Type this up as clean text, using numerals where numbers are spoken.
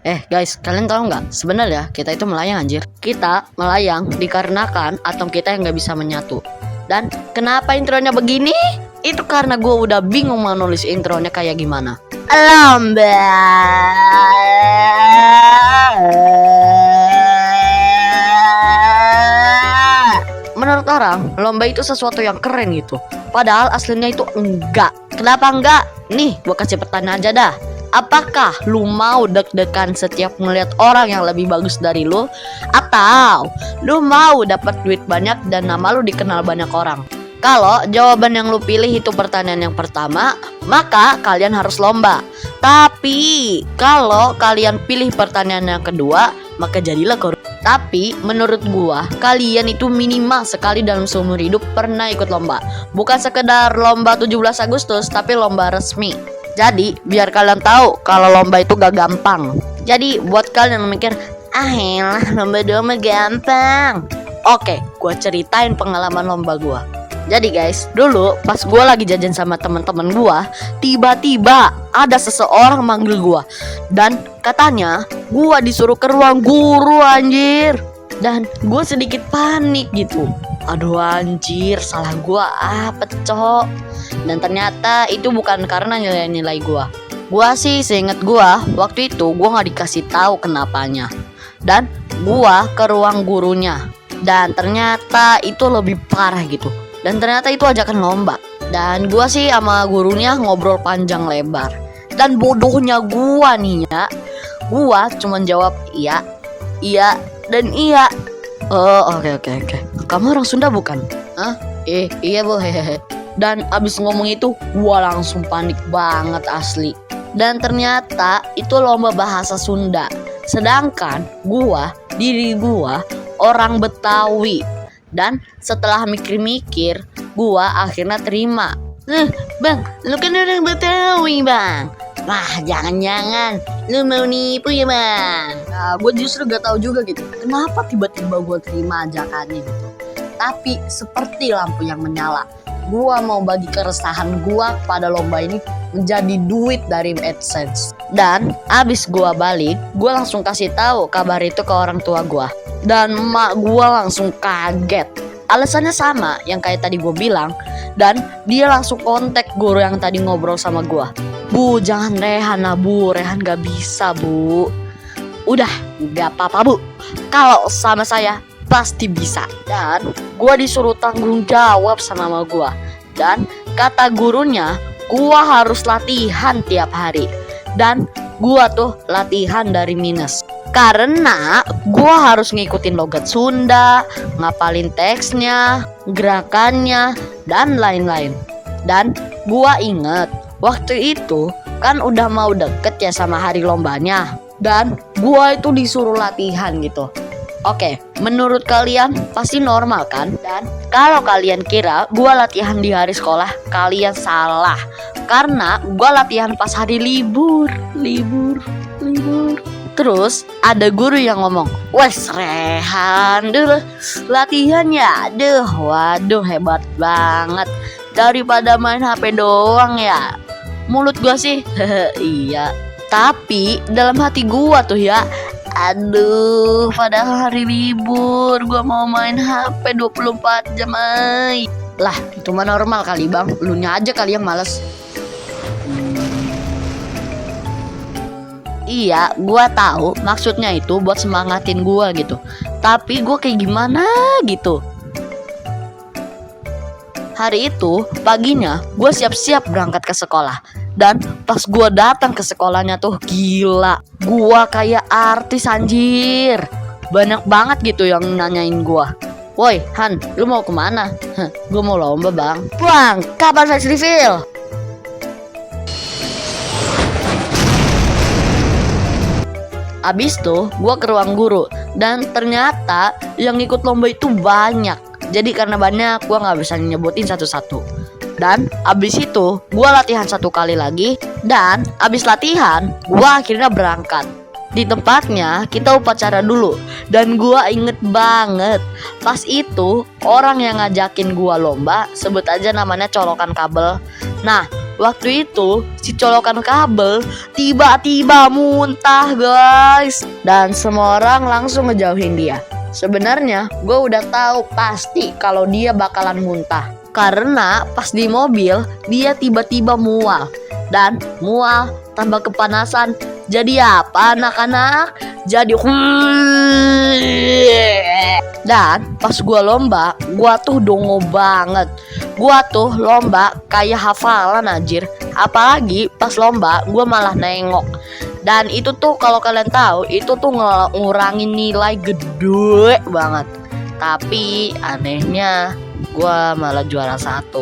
Guys, kalian tahu nggak? Sebenarnya kita itu melayang anjir. Kita melayang dikarenakan atom kita yang nggak bisa menyatu. Dan kenapa intronya begini? Itu karena gue udah bingung mau nulis intronya kayak gimana. Lomba. Menurut orang, lomba itu sesuatu yang keren gitu. Padahal aslinya itu enggak. Kenapa enggak? Nih, gue kasih pertanyaan aja dah. Apakah lu mau deg-degan setiap melihat orang yang lebih bagus dari lu? Atau lu mau dapat duit banyak dan nama lu dikenal banyak orang? Kalau jawaban yang lu pilih itu pertanyaan yang pertama, maka kalian harus lomba. Tapi kalau kalian pilih pertanyaan yang kedua, maka jadilah korupsi. Tapi menurut gua, kalian itu minimal sekali dalam seumur hidup pernah ikut lomba. Bukan sekedar lomba 17 Agustus, tapi lomba resmi. Jadi biar kalian tahu kalau lomba itu gak gampang. Jadi buat kalian yang mikir, lah lomba doang gampang. Oke, gua ceritain pengalaman lomba gua. Jadi guys, dulu pas gua lagi jajan sama teman-teman gua, tiba-tiba ada seseorang manggil gua dan katanya gua disuruh ke ruang guru anjir. Dan gua sedikit panik gitu. Aduh anjir, salah gua apa cok? Dan ternyata itu bukan karena nilai-nilai gua. Gua sih seinget gua waktu itu gua nggak dikasih tahu kenapanya. Dan gua ke ruang gurunya. Dan ternyata itu lebih parah gitu. Dan ternyata itu ajakan lomba. Dan gua sih sama gurunya ngobrol panjang lebar. Dan bodohnya gua nih ya, gua cuman jawab iya, iya, dan iya. Oh oke. Kamu orang Sunda bukan? Hah? Iya bu. Dan abis ngomong itu gua langsung panik banget asli. Dan ternyata itu lomba bahasa Sunda. Sedangkan diri gua orang Betawi. Dan setelah mikir-mikir, gua akhirnya terima. Bang, lu kan orang Betawi bang. Wah jangan-jangan lu mau nipu ya bang. Nah, gue justru gak tahu juga gitu kenapa tiba-tiba gue terima ajakannya gitu. Tapi seperti lampu yang menyala, gue mau bagi keresahan gue pada lomba ini menjadi duit dari AdSense. Dan abis gue balik, gue langsung kasih tahu kabar itu ke orang tua gue. Dan emak gue langsung kaget. Alasannya sama yang kayak tadi gue bilang. Dan dia langsung kontak guru yang tadi ngobrol sama gue. Bu jangan Rehan lah bu, Rehan gak bisa bu. Udah gak apa-apa bu, kalau sama saya pasti bisa. Dan gue disuruh tanggung jawab sama mama gue. Dan kata gurunya gue harus latihan tiap hari. Dan gue tuh latihan dari minus. Karena gue harus ngikutin logat Sunda, ngapalin teksnya, gerakannya, dan lain-lain. Dan gue inget waktu itu kan udah mau deket ya sama hari lombanya. Dan gue itu disuruh latihan gitu. Oke, menurut kalian pasti normal kan? Dan kalau kalian kira gue latihan di hari sekolah, kalian salah. Karena gue latihan pas hari libur. Terus ada guru yang ngomong, wes Rehan dulu latihan ya. Waduh hebat banget. Daripada main HP doang ya. Mulut gua sih iya. Tapi dalam hati gua tuh ya, aduh padahal hari libur gua mau main HP 24 jam ay. Lah itu mah normal kali bang, lu nya aja kali yang males. Iya, gua tahu maksudnya itu buat semangatin gua gitu. Tapi gua kayak gimana gitu. Hari itu paginya gua siap-siap berangkat ke sekolah. Dan pas gua datang ke sekolahnya tuh gila, gua kayak artis anjir. Banyak banget gitu yang nanyain gua. Woi Han, lu mau kemana? Gua mau lomba bang. Bang, kapan flash reveal? Abis tuh gue ke ruang guru. Dan ternyata yang ikut lomba itu banyak. Jadi karena banyak gue gak bisa nyebutin satu-satu. Dan abis itu gue latihan 1 kali lagi. Dan abis latihan gue akhirnya berangkat. Di tempatnya kita upacara dulu. Dan gue inget banget, pas itu orang yang ngajakin gue lomba, sebut aja namanya Colokan Kabel. Nah Waktu itu si colokan kabel tiba-tiba muntah guys. Dan semua orang langsung ngejauhin dia. Sebenarnya gue udah tahu pasti kalau dia bakalan muntah. Karena pas di mobil dia tiba-tiba mual. Dan mual tambah kepanasan. Jadi apa anak-anak? Jadi dan pas gua lomba, gua tuh dongo banget. Gua tuh lomba kayak hafalan anjir. Apalagi pas lomba gua malah nengok. Dan itu tuh kalau kalian tahu, itu tuh ngurangin nilai gede banget. Tapi anehnya gua malah juara 1.